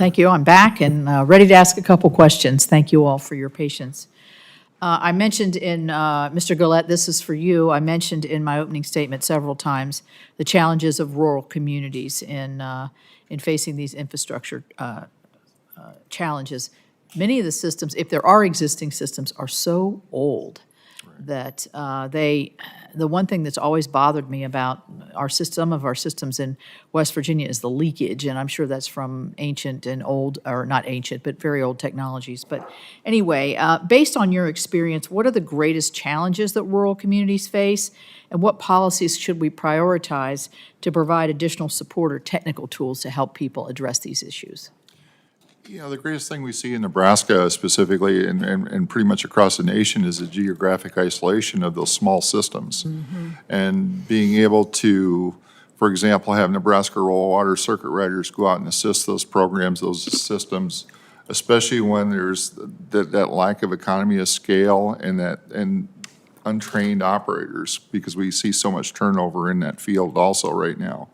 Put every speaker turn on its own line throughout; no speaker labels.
Thank you. I'm back and ready to ask a couple questions. Thank you all for your patience. I mentioned in, Mr. Gillette, this is for you. I mentioned in my opening statement several times the challenges of rural communities in facing these infrastructure challenges. Many of the systems, if there are existing systems, are so old that the one thing that's always bothered me about some of our systems in West Virginia is the leakage, and I'm sure that's from ancient and old, or not ancient, but very old technologies. But anyway, based on your experience, what are the greatest challenges that rural communities face, and what policies should we prioritize to provide additional support or technical tools to help people address these issues?
You know, the greatest thing we see in Nebraska specifically and pretty much across the nation is the geographic isolation of those small systems. And being able to, for example, have Nebraska Rural Water Circuit Riders go out and assist those programs, those systems, especially when there's that lack of economy of scale and untrained operators, because we see so much turnover in that field also right now.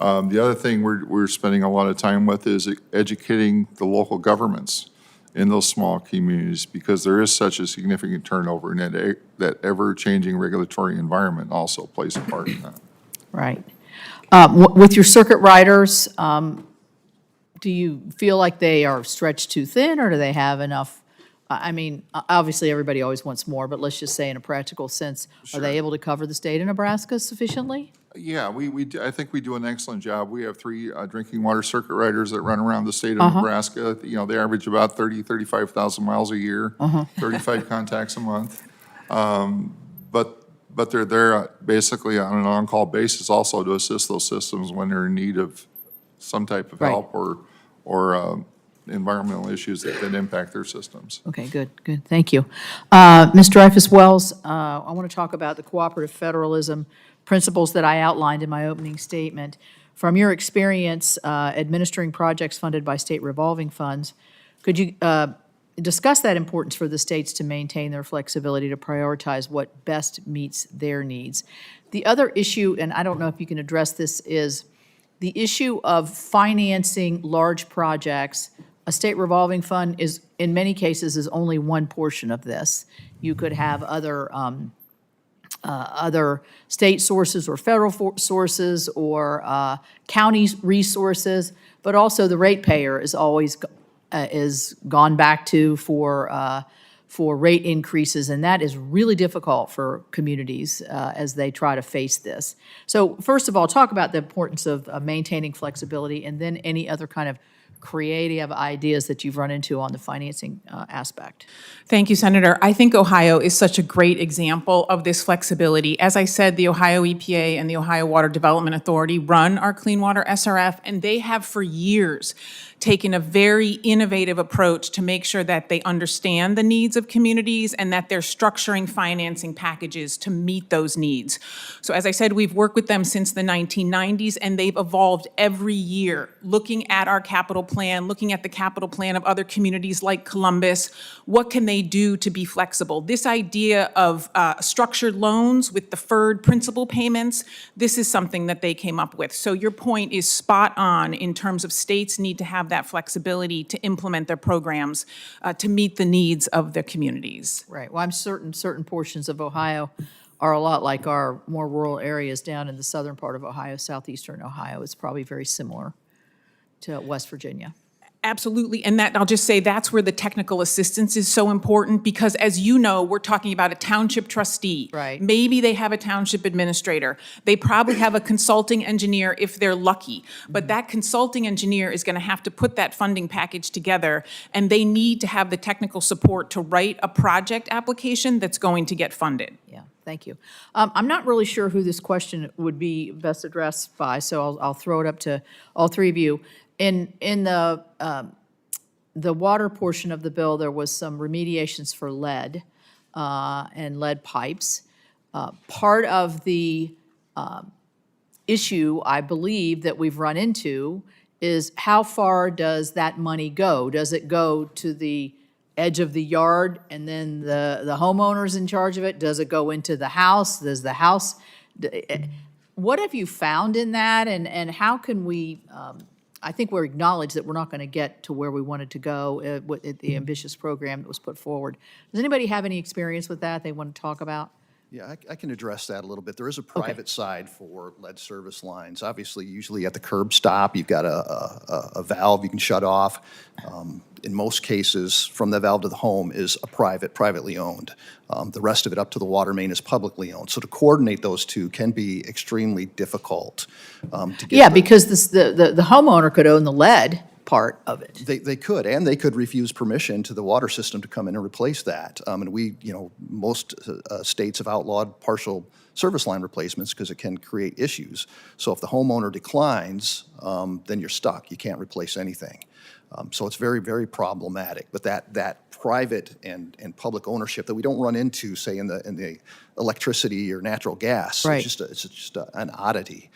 The other thing we're spending a lot of time with is educating the local governments in those small communities, because there is such a significant turnover, and that ever-changing regulatory environment also plays a part in that.
Right. With your circuit riders, do you feel like they are stretched too thin, or do they have enough? I mean, obviously, everybody always wants more, but let's just say in a practical sense,
Sure.
Are they able to cover the state of Nebraska sufficiently?
Yeah, I think we do an excellent job. We have 3 drinking water circuit riders that run around the state of Nebraska. You know, they average about 35,000 miles a year, 35 contacts a month. But they're there basically on an on-call basis also to assist those systems when they're in need of some type of help or environmental issues that impact their systems.
Okay, good. Thank you. Ms. Dreyfus-Wells, I want to talk about the cooperative federalism principles that I outlined in my opening statement. From your experience administering projects funded by state revolving funds, could you discuss that importance for the states to maintain their flexibility to prioritize what best meets their needs? The other issue, and I don't know if you can address this, is the issue of financing large projects. A state revolving fund is, in many cases, is only one portion of this. You could have other state sources or federal sources or county resources, but also the ratepayer is always is gone back to for rate increases, and that is really difficult for communities as they try to face this. So first of all, talk about the importance of maintaining flexibility, and then any other kind of creative ideas that you've run into on the financing aspect.
Thank you, Senator. I think Ohio is such a great example of this flexibility. As I said, the Ohio EPA and the Ohio Water Development Authority run our Clean Water SRF, and they have for years taken a very innovative approach to make sure that they understand the needs of communities and that they're structuring financing packages to meet those needs. So as I said, we've worked with them since the 1990s, and they've evolved every year, looking at our capital plan, looking at the capital plan of other communities like Columbus. What can they do to be flexible? This idea of structured loans with deferred principal payments, this is something that they came up with. So your point is spot on in terms of states need to have that flexibility to implement their programs to meet the needs of their communities.
Right. Well, I'm certain portions of Ohio are a lot like our more rural areas down in the southern part of Ohio, southeastern Ohio. It's probably very similar to West Virginia.
Absolutely, and that I'll just say that's where the technical assistance is so important, because as you know, we're talking about a township trustee.
Right.
Maybe they have a township administrator. They probably have a consulting engineer if they're lucky, but that consulting engineer is going to have to put that funding package together, and they need to have the technical support to write a project application that's going to get funded.
Yeah, thank you. I'm not really sure who this question would be best addressed by, so I'll throw it up to all three of you. In the water portion of the bill, there was some remediations for lead and lead pipes. Part of the issue, I believe, that we've run into is how far does that money go? Does it go to the edge of the yard and then the homeowner's in charge of it? Does it go into the house? Does the house? What have you found in that, and how can we I think we're acknowledged that we're not going to get to where we wanted to go with the ambitious program that was put forward. Does anybody have any experience with that they want to talk about?
Yeah, I can address that a little bit. There is a private side for lead service lines. Obviously, usually at the curb stop, you've got a valve you can shut off. In most cases, from the valve to the home is a privately owned. The rest of it up to the water main is publicly owned. So to coordinate those two can be extremely difficult to get.
Yeah, because the homeowner could own the lead part of it.
They could, and they could refuse permission to the water system to come in and replace that. And we, most states have outlawed partial service line replacements because it can create issues. So if the homeowner declines, then you're stuck. You can't replace anything. So it's very, very problematic. But that private and public ownership that we don't run into, say, in the electricity or natural gas,
Right.
it's just an oddity.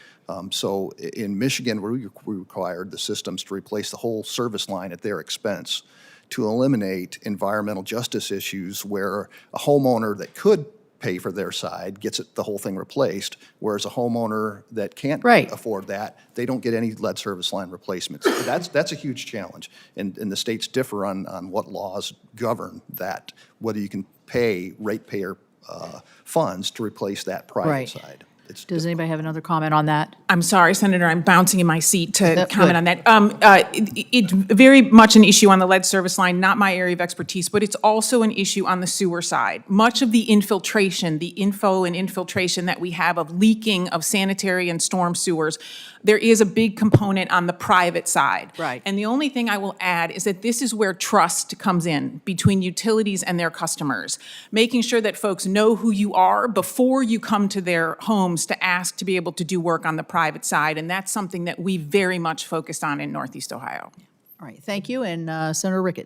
So in Michigan, we required the systems to replace the whole service line at their expense to eliminate environmental justice issues where a homeowner that could pay for their side gets the whole thing replaced, whereas a homeowner that can't
Right.
afford that, they don't get any lead service line replacements. So that's a huge challenge, and the states differ on what laws govern that, whether you can pay ratepayer funds to replace that private
Right.
side. It's
Does anybody have another comment on that?
I'm sorry, Senator, I'm bouncing in my seat to
Good.
comment on that. It's very much an issue on the lead service line, not my area of expertise, but it's also an issue on the sewer side. Much of the infiltration, the info and infiltration that we have of leaking of sanitary and storm sewers, there is a big component on the private side.
Right.
And the only thing I will add is that this is where trust comes in between utilities and their customers. Making sure that folks know who you are before you come to their homes to ask to be able to do work on the private side. And that's something that we very much focused on in Northeast Ohio.
All right, thank you, and Senator Ricketts.